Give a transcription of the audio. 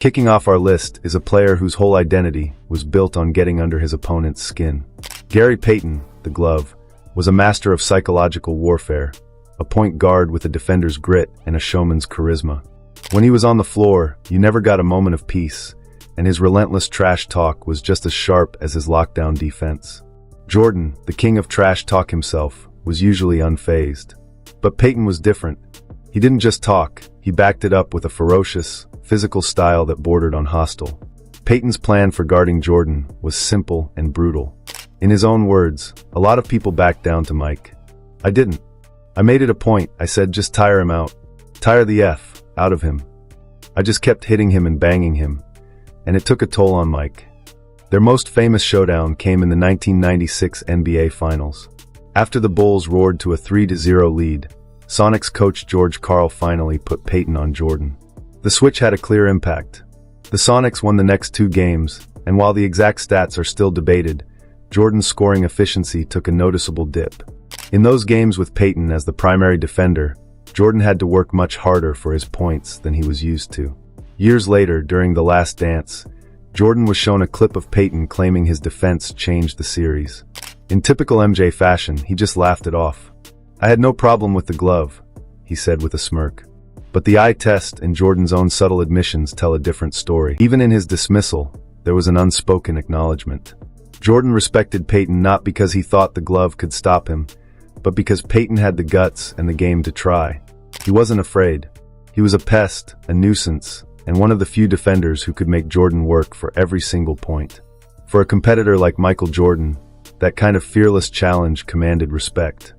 Kicking off our list is a player whose whole identity was built on getting under his opponent's skin. Gary Payton, the Glove, was a master of psychological warfare, a point guard with a defender's grit and a showman's charisma. When he was on the floor, you never got a moment of peace, and his relentless trash talk was just as sharp as his lockdown defense. Jordan, the king of trash talk himself, was usually unfazed. But Payton was different. He didn't just talk, he backed it up with a ferocious, physical style that bordered on hostile. Payton's plan for guarding Jordan was simple and brutal. In his own words, a lot of people backed down to Mike. I didn't. I made it a point, I said just tire him out. Tire the F out of him. I just kept hitting him and banging him, and it took a toll on Mike. Their most famous showdown came in the 1996 NBA Finals. After the Bulls roared to a 3-0 lead, Sonics coach George Karl finally put Payton on Jordan. The switch had a clear impact. The Sonics won the next 2 games, and while the exact stats are still debated, Jordan's scoring efficiency took a noticeable dip. In those games with Payton as the primary defender, Jordan had to work much harder for his points than he was used to. Years later, during The Last Dance, Jordan was shown a clip of Payton claiming his defense changed the series. In typical MJ fashion, he just laughed it off. I had no problem with the glove, he said with a smirk. But the eye test and Jordan's own subtle admissions tell a different story. Even in his dismissal, there was an unspoken acknowledgement. Jordan respected Payton not because he thought the glove could stop him, but because Payton had the guts and the game to try. He wasn't afraid. He was a pest, a nuisance, and one of the few defenders who could make Jordan work for every single point. For a competitor like Michael Jordan, that kind of fearless challenge commanded respect.